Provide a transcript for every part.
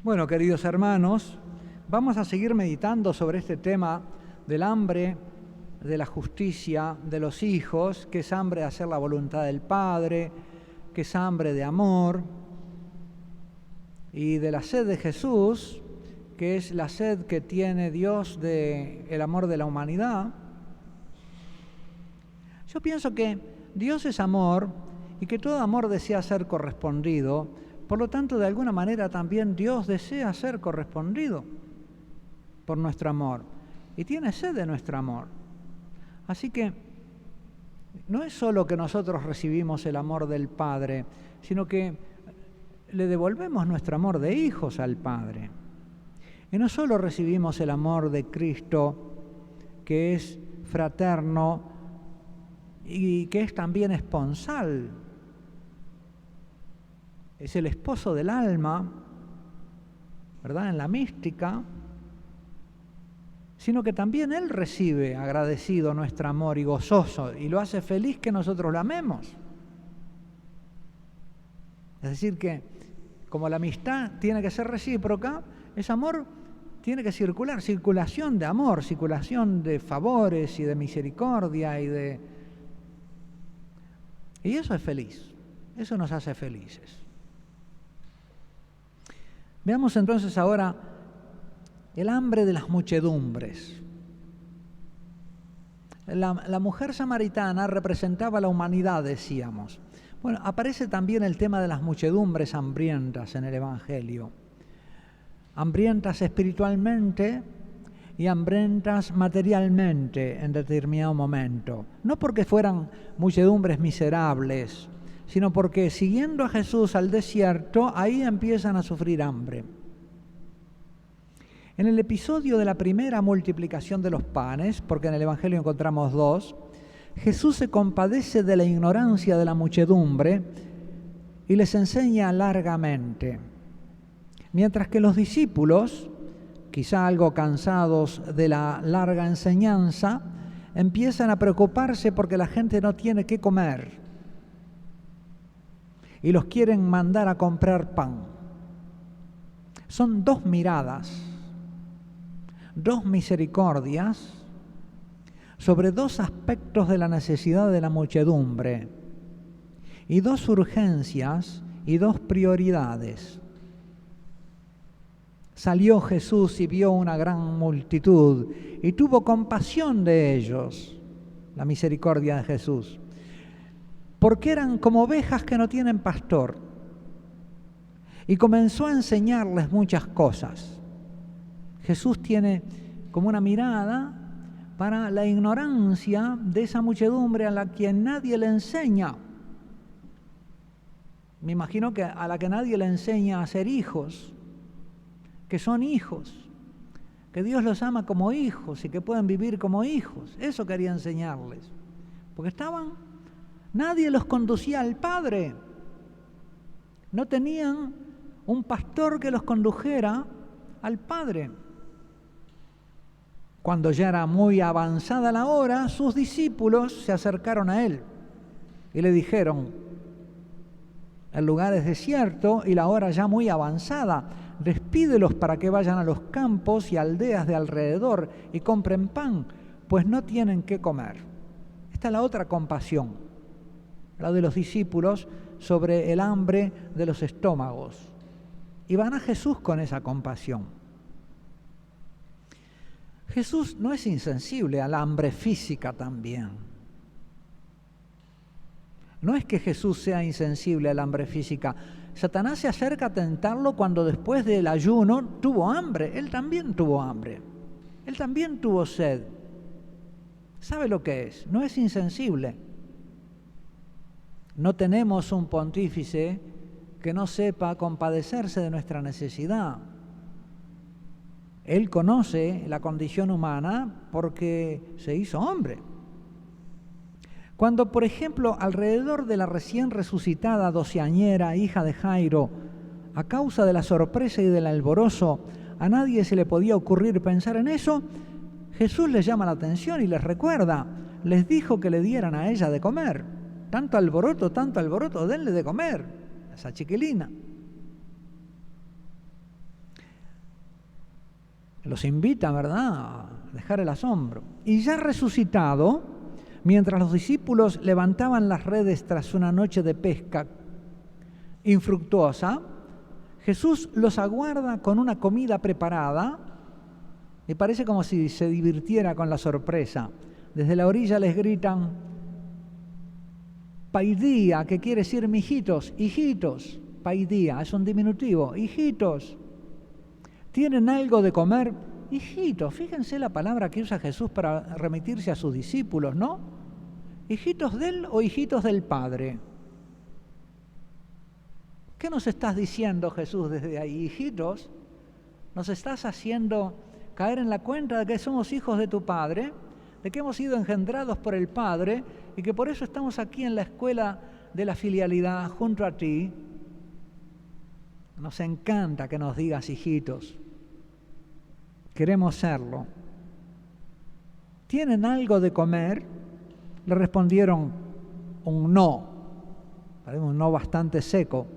Bueno, queridos hermanos, vamos a seguir meditando sobre este tema del hambre, de la justicia de los hijos, que es hambre de hacer la voluntad del Padre, que es hambre de amor, y de la sed de Jesús, que es la sed que tiene Dios del amor de la humanidad. Yo pienso que Dios es amor y que todo amor desea ser correspondido. Por lo tanto, de alguna manera también Dios desea ser correspondido por nuestro amor y tiene sed de nuestro amor. Así que no es solo que nosotros recibimos el amor del Padre, sino que le devolvemos nuestro amor de hijos al Padre. Y no solo recibimos el amor de Cristo, que es fraterno y que es también esponsal, es el esposo del alma, ¿verdad?, en la mística, sino que también Él recibe agradecido nuestro amor y gozoso, y lo hace feliz que nosotros lo amemos. Es decir que, como la amistad tiene que ser recíproca, ese amor tiene que circular, circulación de amor, circulación de favores y de misericordia y eso es feliz, eso nos hace felices. Veamos entonces ahora el hambre de las muchedumbres. La mujer samaritana representaba la humanidad, decíamos. Bueno, aparece también el tema de las muchedumbres hambrientas en el Evangelio. Hambrientas espiritualmente y hambrientas materialmente en determinado momento. No porque fueran muchedumbres miserables, sino porque siguiendo a Jesús al desierto, ahí empiezan a sufrir hambre. En el episodio de la primera multiplicación de los panes, porque en el Evangelio encontramos dos, Jesús se compadece de la ignorancia de la muchedumbre y les enseña largamente. Mientras que los discípulos, quizá algo cansados de la larga enseñanza, empiezan a preocuparse porque la gente no tiene qué comer y los quieren mandar a comprar pan. Son dos miradas, dos misericordias sobre dos aspectos de la necesidad de la muchedumbre y dos urgencias y dos prioridades. Salió Jesús y vio una gran multitud y tuvo compasión de ellos, la misericordia de Jesús, porque eran como ovejas que no tienen pastor, y comenzó a enseñarles muchas cosas. Jesús tiene como una mirada para la ignorancia de esa muchedumbre a la que nadie le enseña. Me imagino que a la que nadie le enseña a ser hijos, que son hijos, que Dios los ama como hijos y que pueden vivir como hijos. Eso quería enseñarles, porque nadie los conducía al Padre, no tenían un pastor que los condujera al Padre. Cuando ya era muy avanzada la hora, sus discípulos se acercaron a Él y le dijeron: el lugar es desierto y la hora ya muy avanzada, despídelos para que vayan a los campos y aldeas de alrededor y compren pan, pues no tienen qué comer. Esta es la otra compasión, la de los discípulos sobre el hambre de los estómagos. Y van a Jesús con esa compasión. Jesús no es insensible al hambre física también. No es que Jesús sea insensible al hambre física. Satanás se acerca a tentarlo cuando después del ayuno tuvo hambre. Él también tuvo hambre. Él también tuvo sed. ¿Sabe lo que es? No es insensible. No tenemos un pontífice que no sepa compadecerse de nuestra necesidad. Él conoce la condición humana porque se hizo hombre. Cuando, por ejemplo, alrededor de la recién resucitada doceañera, hija de Jairo, a causa de la sorpresa y del alborozo, a nadie se le podía ocurrir pensar en eso, Jesús les llama la atención y les recuerda, les dijo que le dieran a ella de comer. Tanto alboroto, denle de comer a esa chiquilina. Los invita, ¿verdad?, a dejar el asombro. Y ya resucitado, mientras los discípulos levantaban las redes tras una noche de pesca infructuosa, Jesús los aguarda con una comida preparada. Me parece como si se divirtiera con la sorpresa. Desde la orilla les gritan paidía, que quiere decir mijitos, hijitos. Paidía es un diminutivo, hijitos. ¿Tienen algo de comer? Hijitos, fíjense la palabra que usa Jesús para remitirse a sus discípulos, ¿no? ¿Hijitos de él o hijitos del Padre? ¿Qué nos estás diciendo, Jesús, desde ahí? Hijitos, ¿nos estás haciendo caer en la cuenta de que somos hijos de tu Padre, de que hemos sido engendrados por el Padre y que por eso estamos aquí en la escuela de la filialidad junto a ti? Nos encanta que nos digas hijitos. Queremos serlo. ¿Tienen algo de comer? Le respondieron un no. Un no bastante seco.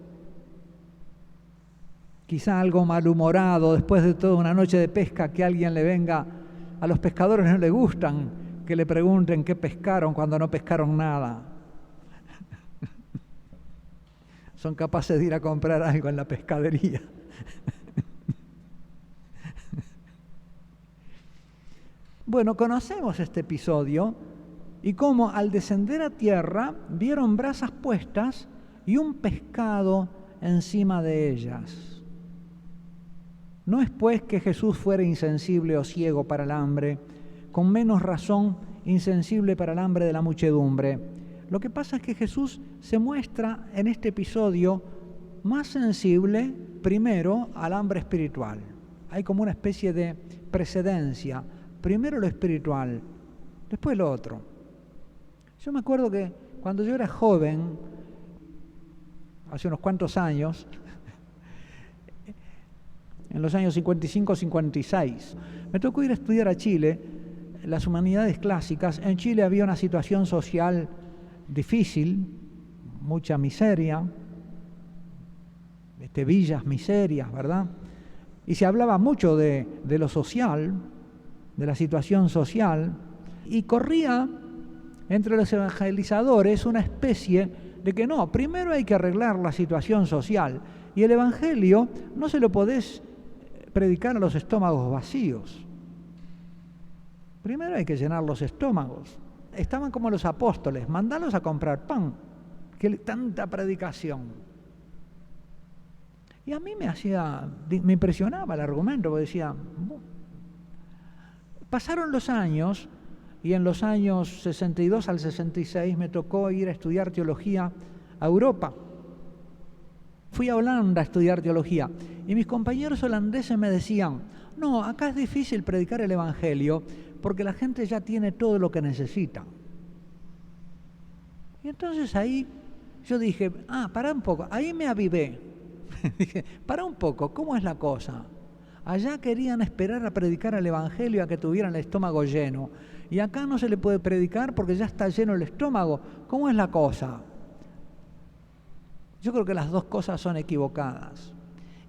Quizá algo malhumorado después de toda una noche de pesca, que alguien le venga. A los pescadores no les gustan que le pregunten qué pescaron cuando no pescaron nada. Son capaces de ir a comprar algo en la pescadería. Bueno, conocemos este episodio y cómo al descender a tierra vieron brasas puestas y un pescado encima de ellas. No es pues que Jesús fuera insensible o ciego para el hambre, con menos razón insensible para el hambre de la muchedumbre. Lo que pasa es que Jesús se muestra en este episodio más sensible primero al hambre espiritual. Hay como una especie de precedencia. Primero lo espiritual, después lo otro. Yo me acuerdo que cuando yo era joven, hace unos cuantos años, en los años 55-56, me tocó ir a estudiar a Chile, las humanidades clásicas. En Chile había una situación social difícil, mucha miseria, villas miserias, ¿verdad? Y se hablaba mucho de lo social, de la situación social, y corría entre los evangelizadores una especie de que no, primero hay que arreglar la situación social, y el evangelio no se lo podés predicar a los estómagos vacíos. Primero hay que llenar los estómagos. Estaban como los apóstoles, mandalos a comprar pan, que tanta predicación. Y a mí me impresionaba el argumento, porque decía, pasaron los años, y en los años 62 al 66 me tocó ir a estudiar teología a Europa. Fui a Holanda a estudiar teología, y mis compañeros holandeses me decían, no, acá es difícil predicar el evangelio, porque la gente ya tiene todo lo que necesita. Y entonces ahí yo dije, pará un poco, ahí me avivé. Dije, pará un poco, ¿cómo es la cosa? Allá querían esperar a predicar el evangelio a que tuvieran el estómago lleno. Y acá no se le puede predicar porque ya está lleno el estómago. ¿Cómo es la cosa? Yo creo que las dos cosas son equivocadas.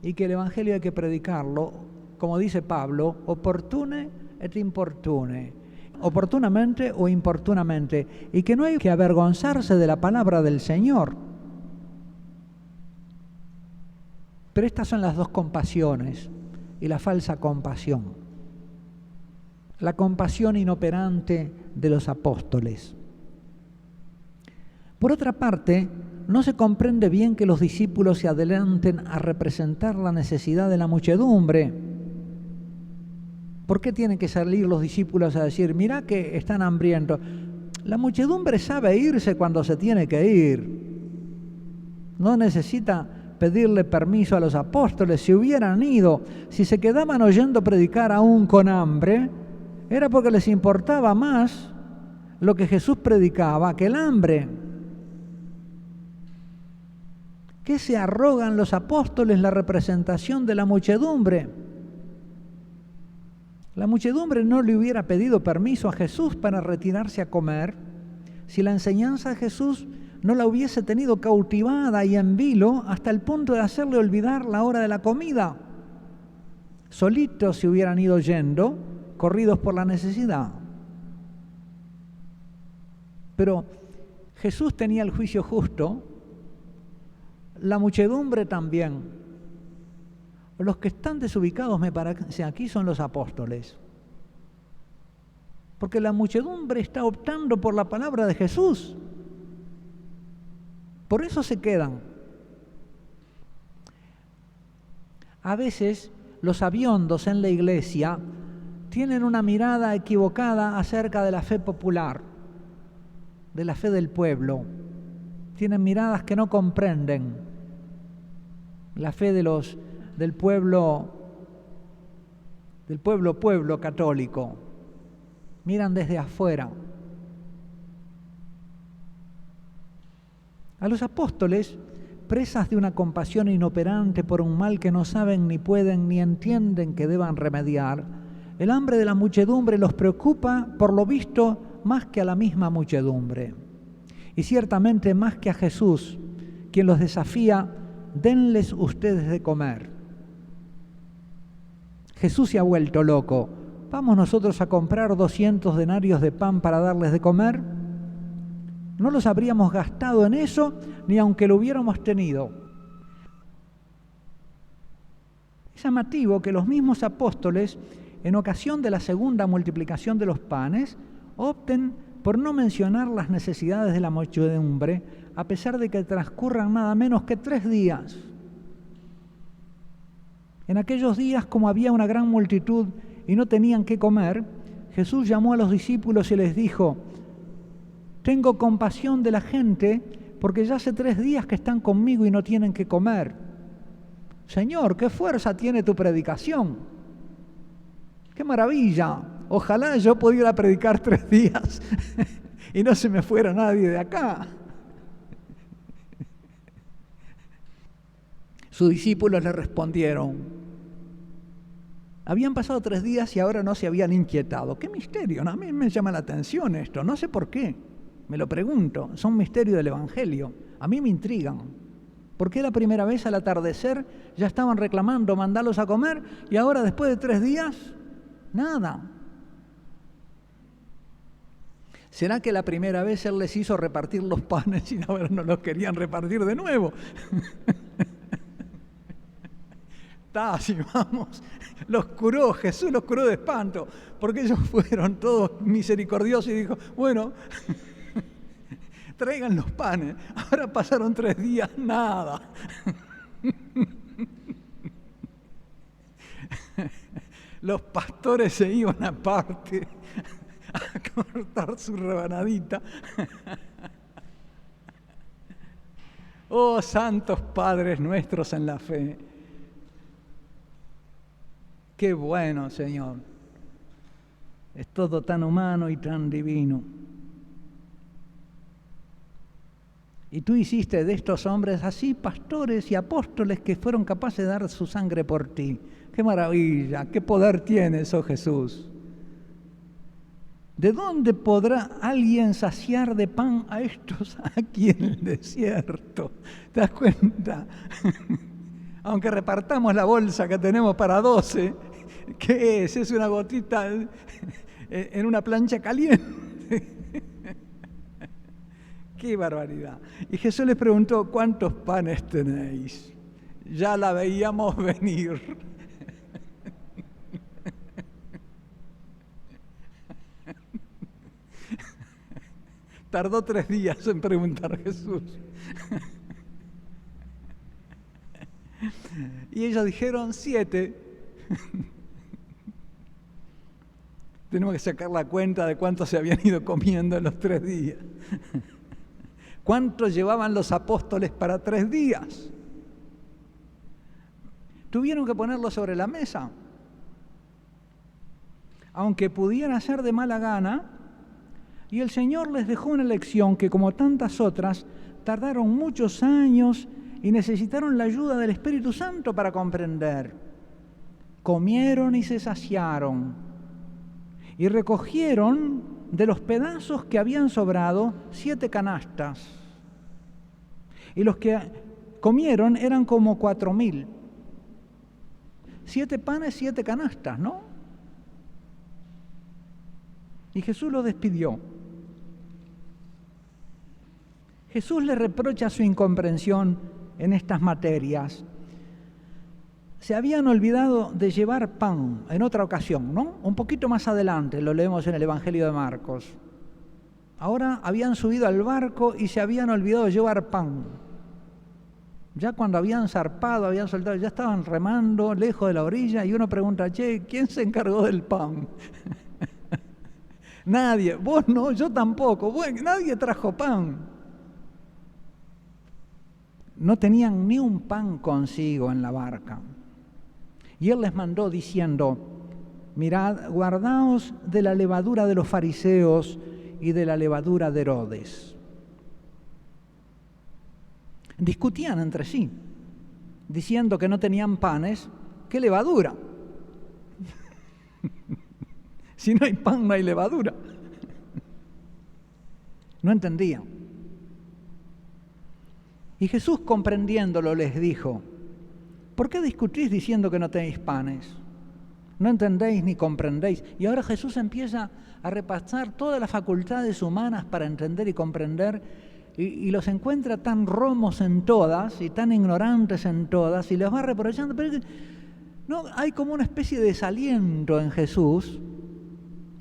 Y que el evangelio hay que predicarlo, como dice Pablo, opportune et importune. Oportunamente o importunamente. Y que no hay que avergonzarse de la palabra del Señor. Pero estas son las dos compasiones y la falsa compasión. La compasión inoperante de los apóstoles. Por otra parte, no se comprende bien que los discípulos se adelanten a representar la necesidad de la muchedumbre. ¿Por qué tienen que salir los discípulos a decir, mirá que están hambrientos? La muchedumbre sabe irse cuando se tiene que ir. No necesita pedirle permiso a los apóstoles. Si hubieran ido, si se quedaban oyendo predicar aún con hambre, era porque les importaba más lo que Jesús predicaba que el hambre. ¿Qué se arrogan los apóstoles la representación de la muchedumbre? La muchedumbre no le hubiera pedido permiso a Jesús para retirarse a comer si la enseñanza de Jesús no la hubiese tenido cautivada y en vilo hasta el punto de hacerle olvidar la hora de la comida. Solitos se hubieran ido yendo, corridos por la necesidad. Pero Jesús tenía el juicio justo, la muchedumbre también. Los que están desubicados, me parece, aquí son los apóstoles. Porque la muchedumbre está optando por la palabra de Jesús. Por eso se quedan. A veces los aviondos en la iglesia tienen una mirada equivocada acerca de la fe popular, de la fe del pueblo. Tienen miradas que no comprenden la fe del pueblo católico. Miran desde afuera. A los apóstoles, presas de una compasión inoperante por un mal que no saben, ni pueden, ni entienden que deban remediar, el hambre de la muchedumbre los preocupa, por lo visto, más que a la misma muchedumbre. Y ciertamente más que a Jesús, quien los desafía: denles ustedes de comer. Jesús se ha vuelto loco. ¿Vamos nosotros a comprar 200 denarios de pan para darles de comer? No los habríamos gastado en eso, ni aunque lo hubiéramos tenido. Es llamativo que los mismos apóstoles, en ocasión de la segunda multiplicación de los panes, opten por no mencionar las necesidades de la muchedumbre, a pesar de que transcurran nada menos que 3 días. En aquellos días, como había una gran multitud y no tenían qué comer, Jesús llamó a los discípulos y les dijo: tengo compasión de la gente, porque ya hace 3 días que están conmigo y no tienen qué comer. Señor, qué fuerza tiene tu predicación. ¡Qué maravilla! Ojalá yo pudiera predicar 3 días y no se me fuera nadie de acá. Sus discípulos le respondieron. Habían pasado 3 días y ahora no se habían inquietado. ¡Qué misterio! A mí me llama la atención esto, no sé por qué. Me lo pregunto, son misterios del Evangelio. A mí me intrigan. ¿Por qué la primera vez al atardecer ya estaban reclamando mandarlos a comer y ahora después de 3 días, nada? ¿Será que la primera vez Él les hizo repartir los panes y ahora no los querían repartir de nuevo? Así vamos, Jesús los curó de espanto, porque ellos fueron todos misericordiosos y dijo: bueno, traigan los panes. Ahora pasaron 3 días, nada. Los pastores se iban aparte a cortar su rebanadita. Oh, santos padres nuestros en la fe. Qué bueno, Señor. Es todo tan humano y tan divino. Y tú hiciste de estos hombres así pastores y apóstoles que fueron capaces de dar su sangre por ti. ¡Qué maravilla! ¡Qué poder tienes, oh Jesús! ¿De dónde podrá alguien saciar de pan a estos aquí en el desierto? ¿Te das cuenta? Aunque repartamos la bolsa que tenemos para 12, ¿qué es? Es una gotita en una plancha caliente. ¡Qué barbaridad! Y Jesús les preguntó: ¿cuántos panes tenéis? Ya la veíamos venir. Tardó 3 días en preguntar Jesús. Y ellos dijeron 7. Tenemos que sacar la cuenta de cuánto se habían ido comiendo en los 3 días. ¿Cuánto llevaban los apóstoles para 3 días? Tuvieron que ponerlo sobre la mesa. Aunque pudiera ser de mala gana, y el Señor les dejó una lección que, como tantas otras, tardaron muchos años y necesitaron la ayuda del Espíritu Santo para comprender. Comieron y se saciaron, y recogieron de los pedazos que habían sobrado 7 canastas. Y los que comieron eran como 4.000. 7 panes, 7 canastas, ¿no? Y Jesús lo despidió. Jesús le reprocha su incomprensión en estas materias. Se habían olvidado de llevar pan en otra ocasión, ¿no? Un poquito más adelante, lo leemos en el Evangelio de Marcos. Ahora habían subido al barco y se habían olvidado de llevar pan. Ya cuando habían zarpado, habían soltado, ya estaban remando lejos de la orilla y uno pregunta, che, ¿quién se encargó del pan? Nadie. Vos no, yo tampoco. Bueno, nadie trajo pan. No tenían ni un pan consigo en la barca. Y él les mandó diciendo, mirad, guardaos de la levadura de los fariseos y de la levadura de Herodes. Discutían entre sí, diciendo que no tenían panes, ¿qué levadura? Si no hay pan, no hay levadura. No entendían. Y Jesús, comprendiéndolo, les dijo, ¿por qué discutís diciendo que no tenéis panes? No entendéis ni comprendéis. Y ahora Jesús empieza a repasar todas las facultades humanas para entender y comprender, y los encuentra tan romos en todas y tan ignorantes en todas, y les va reprochando. Pero no, hay como una especie de desaliento en Jesús,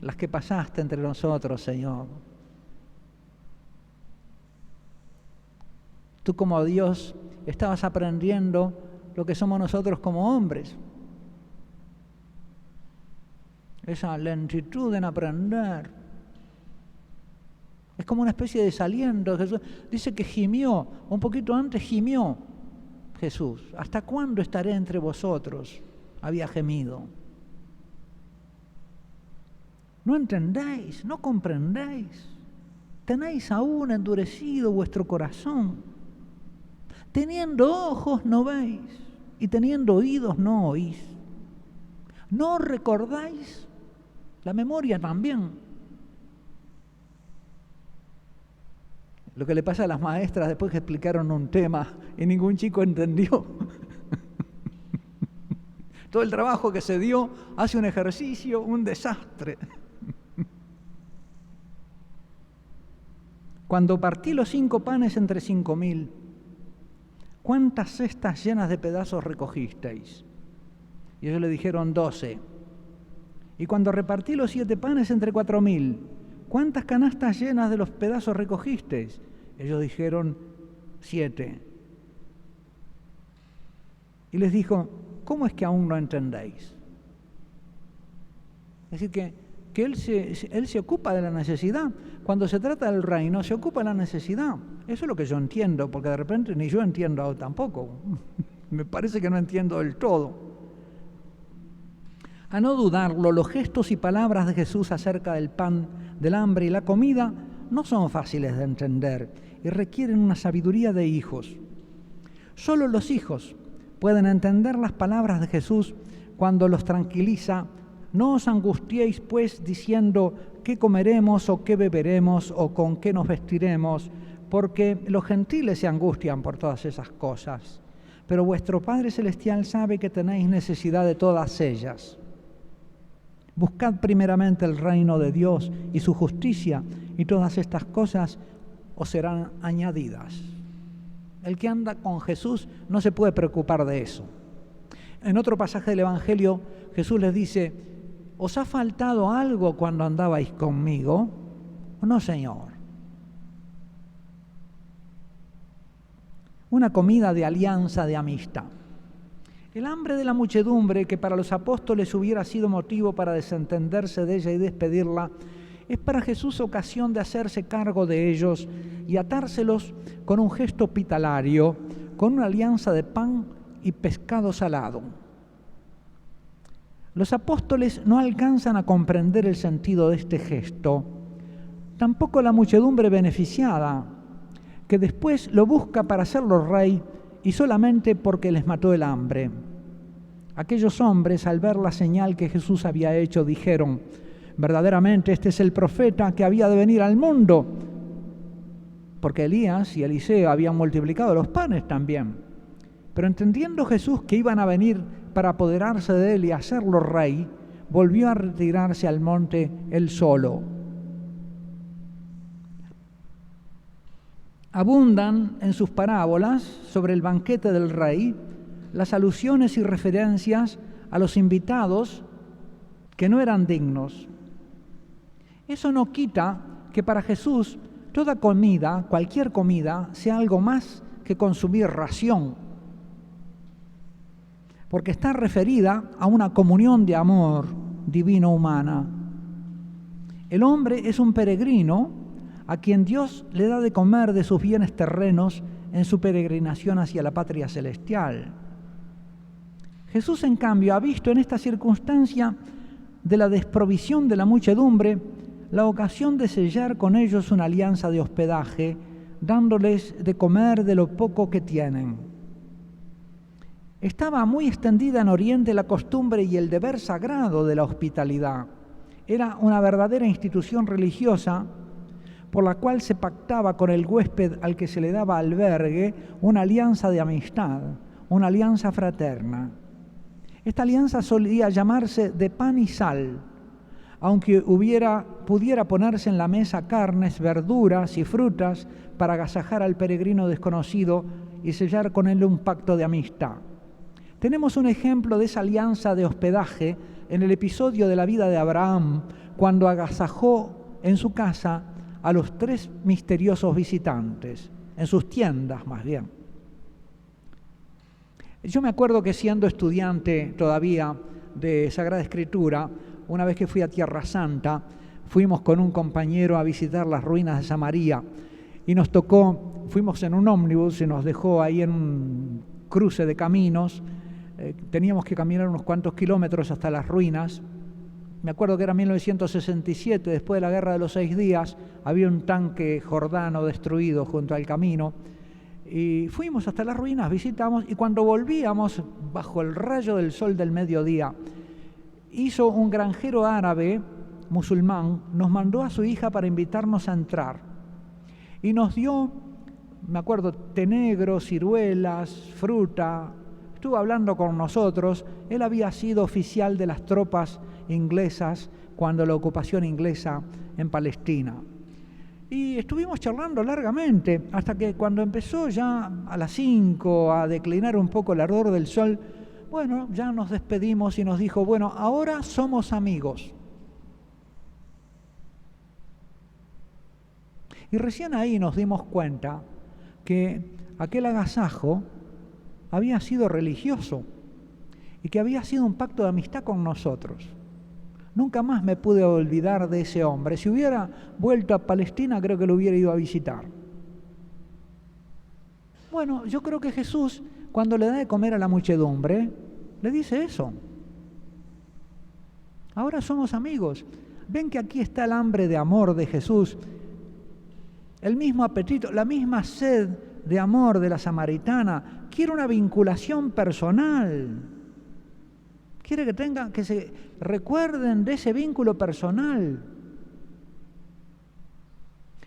las que pasaste entre nosotros, Señor. Tú como Dios estabas aprendiendo lo que somos nosotros como hombres. Esa lentitud en aprender. Es como una especie de desaliento. Jesús dice que gimió, un poquito antes gimió Jesús. ¿Hasta cuándo estaré entre vosotros? Había gemido. No entendéis, no comprendéis. Tenéis aún endurecido vuestro corazón. Teniendo ojos no veis y teniendo oídos no oís. ¿No recordáis? La memoria también. Lo que le pasa a las maestras después que explicaron un tema y ningún chico entendió. Todo el trabajo que se dio hace un ejercicio, un desastre. Cuando partí los 5 panes entre 5.000, ¿cuántas cestas llenas de pedazos recogisteis? Y ellos le dijeron 12. Y cuando repartí los 7 panes entre 4.000, ¿cuántas canastas llenas de los pedazos recogisteis? Ellos dijeron 7. Y les dijo, ¿cómo es que aún no entendéis? Es decir, que él se ocupa de la necesidad. Cuando se trata del reino, se ocupa de la necesidad. Eso es lo que yo entiendo, porque de repente ni yo entiendo tampoco. Me parece que no entiendo del todo. A no dudarlo, los gestos y palabras de Jesús acerca del pan, del hambre y la comida no son fáciles de entender y requieren una sabiduría de hijos. Solo los hijos pueden entender las palabras de Jesús cuando los tranquiliza. No os angustiéis, pues, diciendo qué comeremos o qué beberemos o con qué nos vestiremos, porque los gentiles se angustian por todas esas cosas. Pero vuestro Padre Celestial sabe que tenéis necesidad de todas ellas. Buscad primeramente el reino de Dios y su justicia, y todas estas cosas os serán añadidas. El que anda con Jesús no se puede preocupar de eso. En otro pasaje del Evangelio, Jesús les dice, ¿os ha faltado algo cuando andabais conmigo? No, Señor. Una comida de alianza, de amistad. El hambre de la muchedumbre, que para los apóstoles hubiera sido motivo para desentenderse de ella y despedirla, es para Jesús ocasión de hacerse cargo de ellos y atárselos con un gesto hospitalario, con una alianza de pan y pescado salado. Los apóstoles no alcanzan a comprender el sentido de este gesto, tampoco la muchedumbre beneficiada, que después lo busca para hacerlo rey y solamente porque les mató el hambre. Aquellos hombres, al ver la señal que Jesús había hecho, dijeron, verdaderamente este es el profeta que había de venir al mundo, porque Elías y Eliseo habían multiplicado los panes también. Pero entendiendo Jesús que iban a venir para apoderarse de él y hacerlo rey, volvió a retirarse al monte él solo. Abundan en sus parábolas sobre el banquete del rey las alusiones y referencias a los invitados que no eran dignos. Eso no quita que para Jesús toda comida, cualquier comida, sea algo más que consumir ración, porque está referida a una comunión de amor divino-humana. El hombre es un peregrino a quien Dios le da de comer de sus bienes terrenos en su peregrinación hacia la patria celestial. Jesús, en cambio, ha visto en esta circunstancia de la desprovisión de la muchedumbre la ocasión de sellar con ellos una alianza de hospedaje, dándoles de comer de lo poco que tienen. Estaba muy extendida en Oriente la costumbre y el deber sagrado de la hospitalidad. Era una verdadera institución religiosa por la cual se pactaba con el huésped al que se le daba albergue una alianza de amistad, una alianza fraterna. Esta alianza solía llamarse de pan y sal, aunque pudiera ponerse en la mesa carnes, verduras y frutas para agasajar al peregrino desconocido y sellar con él un pacto de amistad. Tenemos un ejemplo de esa alianza de hospedaje en el episodio de la vida de Abraham, cuando agasajó en su casa a los 3 misteriosos visitantes, en sus tiendas más bien. Yo me acuerdo que siendo estudiante todavía de Sagrada Escritura, una vez que fui a Tierra Santa, fuimos con un compañero a visitar las ruinas de Samaria y nos tocó, fuimos en un ómnibus y nos dejó ahí en un cruce de caminos, teníamos que caminar unos cuantos kilómetros hasta las ruinas. Me acuerdo que era 1967, después de la Guerra de los 6 días, había un tanque jordano destruido junto al camino. Y fuimos hasta las ruinas, visitamos, y cuando volvíamos, bajo el rayo del sol del mediodía, hizo un granjero árabe, musulmán, nos mandó a su hija para invitarnos a entrar. Y nos dio, me acuerdo, té negro, ciruelas, fruta. Estuvo hablando con nosotros. Él había sido oficial de las tropas inglesas cuando la ocupación inglesa en Palestina. Y estuvimos charlando largamente hasta que cuando empezó ya a las 5 a declinar un poco el ardor del sol, bueno, ya nos despedimos y nos dijo, bueno, ahora somos amigos. Y recién ahí nos dimos cuenta que aquel agasajo había sido religioso y que había sido un pacto de amistad con nosotros. Nunca más me pude olvidar de ese hombre. Si hubiera vuelto a Palestina, creo que lo hubiera ido a visitar. Bueno, yo creo que Jesús, cuando le da de comer a la muchedumbre, le dice eso. Ahora somos amigos. Ven que aquí está el hambre de amor de Jesús, el mismo apetito, la misma sed de amor de la samaritana. Quiere una vinculación personal. Quiere que se recuerden de ese vínculo personal.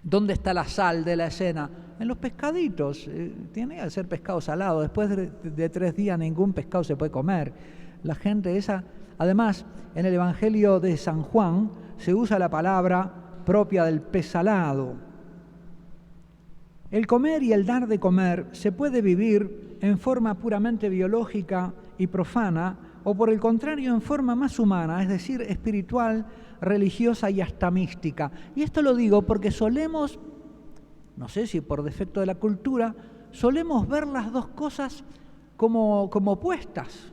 ¿Dónde está la sal de la escena? En los pescaditos. Tiene que ser pescado salado. Después de 3 días ningún pescado se puede comer. La gente esa... Además, en el Evangelio de San Juan se usa la palabra propia del pez salado. El comer y el dar de comer se puede vivir en forma puramente biológica y profana, o por el contrario en forma más humana, es decir, espiritual, religiosa y hasta mística. Y esto lo digo porque solemos, no sé si por defecto de la cultura, solemos ver las dos cosas como opuestas.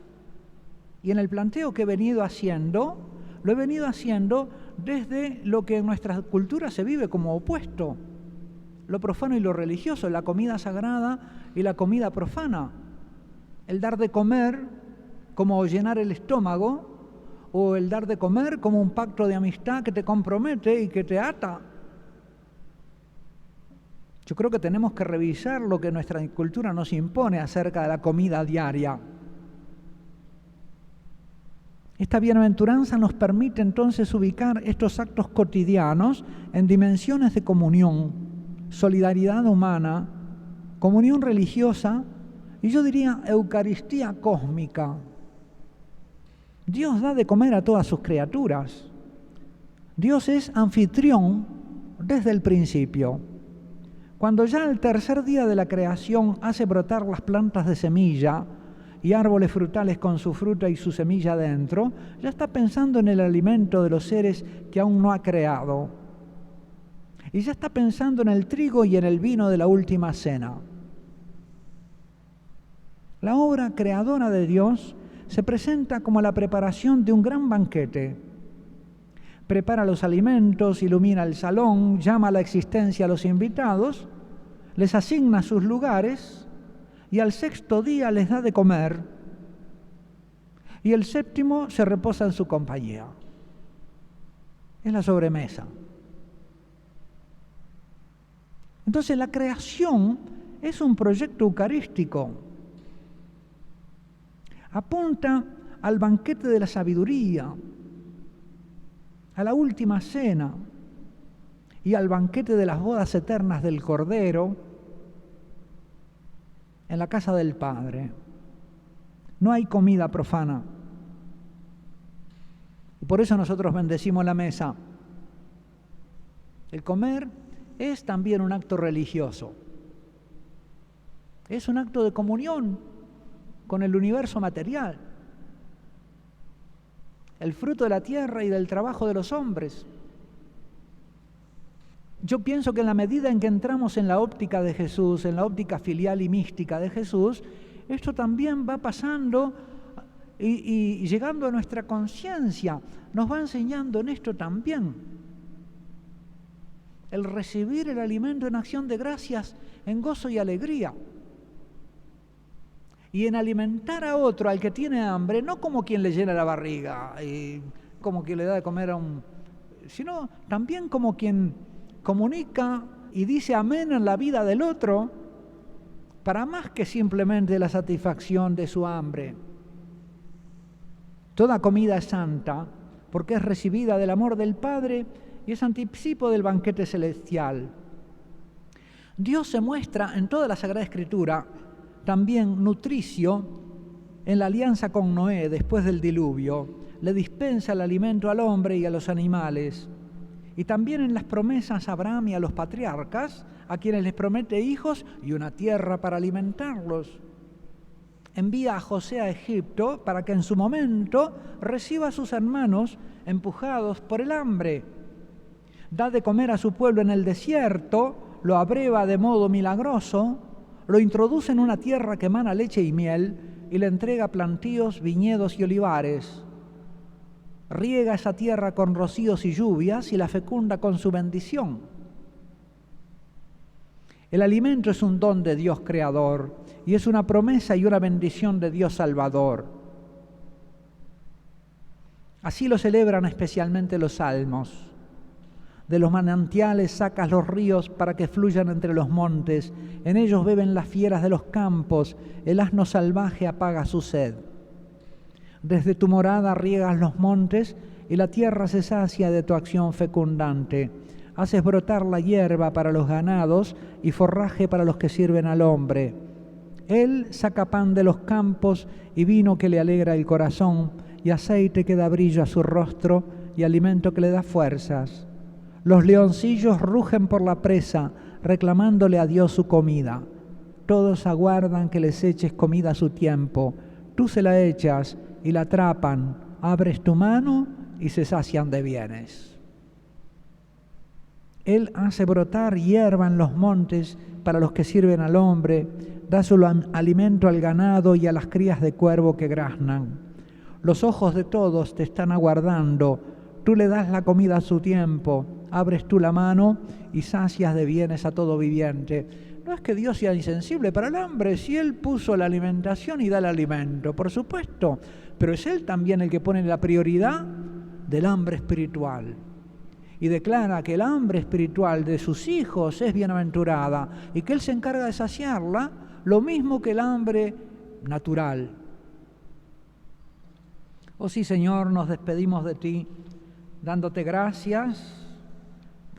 Y en el planteo que he venido haciendo, lo he venido haciendo desde lo que en nuestra cultura se vive como opuesto. Lo profano y lo religioso, la comida sagrada y la comida profana. El dar de comer como llenar el estómago, o el dar de comer como un pacto de amistad que te compromete y que te ata. Yo creo que tenemos que revisar lo que nuestra cultura nos impone acerca de la comida diaria. Esta bienaventuranza nos permite entonces ubicar estos actos cotidianos en dimensiones de comunión, solidaridad humana, comunión religiosa y yo diría Eucaristía cósmica. Dios da de comer a todas sus criaturas. Dios es anfitrión desde el principio. Cuando ya el tercer día de la creación hace brotar las plantas de semilla y árboles frutales con su fruta y su semilla dentro, ya está pensando en el alimento de los seres que aún no ha creado. Y ya está pensando en el trigo y en el vino de la última cena. La obra creadora de Dios se presenta como la preparación de un gran banquete. Prepara los alimentos, ilumina el salón, llama a la existencia a los invitados, les asigna sus lugares y al sexto día les da de comer y el séptimo se reposa en su compañía. Es la sobremesa. Entonces la creación es un proyecto eucarístico. Apunta al banquete de la sabiduría, a la última cena y al banquete de las bodas eternas del Cordero en la casa del Padre. No hay comida profana. Y por eso nosotros bendecimos la mesa. El comer es también un acto religioso. Es un acto de comunión con el universo material, el fruto de la tierra y del trabajo de los hombres. Yo pienso que en la medida en que entramos en la óptica de Jesús, en la óptica filial y mística de Jesús, esto también va pasando y llegando a nuestra conciencia, nos va enseñando en esto también. El recibir el alimento en acción de gracias, en gozo y alegría. Y en alimentar a otro, al que tiene hambre, no como quien le llena la barriga, y como quien le da de comer a sino también como quien comunica y dice amén en la vida del otro, para más que simplemente la satisfacción de su hambre. Toda comida es santa, porque es recibida del amor del Padre y es anticipo del banquete celestial. Dios se muestra en toda la Sagrada Escritura también nutricio en la alianza con Noé después del diluvio. Le dispensa el alimento al hombre y a los animales. Y también en las promesas a Abraham y a los patriarcas, a quienes les promete hijos y una tierra para alimentarlos. Envía a José a Egipto para que en su momento reciba a sus hermanos empujados por el hambre. Da de comer a su pueblo en el desierto, lo abreva de modo milagroso, lo introduce en una tierra que emana leche y miel y le entrega plantíos, viñedos y olivares. Riega esa tierra con rocíos y lluvias y la fecunda con su bendición. El alimento es un don de Dios creador y es una promesa y una bendición de Dios salvador. Así lo celebran especialmente los salmos. De los manantiales sacas los ríos para que fluyan entre los montes. En ellos beben las fieras de los campos. El asno salvaje apaga su sed. Desde tu morada riegas los montes y la tierra se sacia de tu acción fecundante. Haces brotar la hierba para los ganados y forraje para los que sirven al hombre. Él saca pan de los campos y vino que le alegra el corazón y aceite que da brillo a su rostro y alimento que le da fuerzas. Los leoncillos rugen por la presa, reclamándole a Dios su comida. Todos aguardan que les eches comida a su tiempo. Tú se la echas y la atrapan. Abres tu mano y se sacian de bienes. Él hace brotar hierba en los montes para los que sirven al hombre. Da su alimento al ganado y a las crías de cuervo que graznan. Los ojos de todos te están aguardando. Tú le das la comida a su tiempo. Abres tú la mano y sacias de bienes a todo viviente. No es que Dios sea insensible para el hambre, si Él puso la alimentación y da el alimento, por supuesto, pero es Él también el que pone la prioridad del hambre espiritual. Y declara que el hambre espiritual de sus hijos es bienaventurada y que Él se encarga de saciarla, lo mismo que el hambre natural. Oh sí, Señor, nos despedimos de Ti, dándote gracias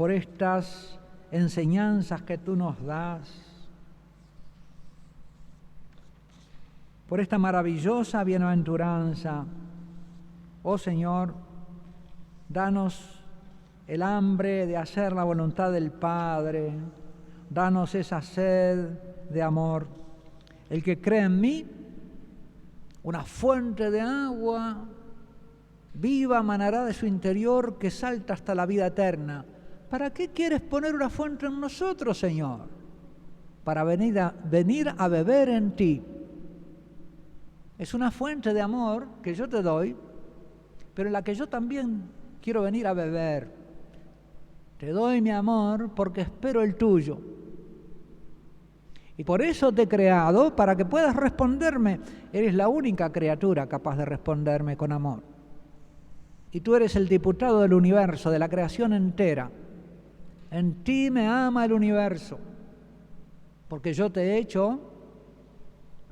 por estas enseñanzas que Tú nos das, por esta maravillosa bienaventuranza Oh Señor, danos el hambre de hacer la voluntad del Padre, danos esa sed de amor. El que cree en mí, una fuente de agua viva manará de su interior que salta hasta la vida eterna. ¿Para qué quieres poner una fuente en nosotros, Señor? Para venir a beber en ti. Es una fuente de amor que yo te doy, pero en la que yo también quiero venir a beber. Te doy mi amor porque espero el tuyo. Y por eso te he creado, para que puedas responderme. Eres la única criatura capaz de responderme con amor. Y tú eres el diputado del universo, de la creación entera. En ti me ama el universo, porque yo te he hecho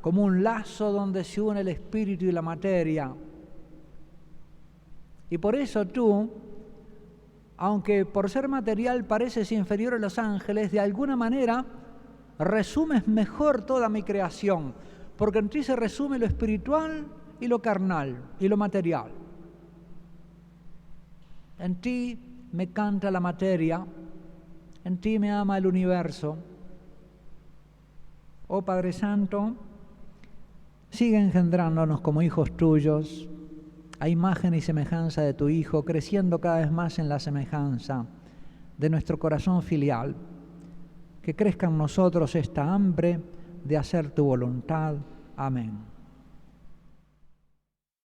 como un lazo donde se une el espíritu y la materia. Y por eso tú, aunque por ser material pareces inferior a los ángeles, de alguna manera resumes mejor toda mi creación, porque en ti se resume lo espiritual y lo carnal y lo material. En ti me canta la materia, en ti me ama el universo. Oh Padre Santo, sigue engendrándonos como hijos tuyos, a imagen y semejanza de tu Hijo, creciendo cada vez más en la semejanza de nuestro corazón filial. Que crezca en nosotros esta hambre de hacer tu voluntad. Amén.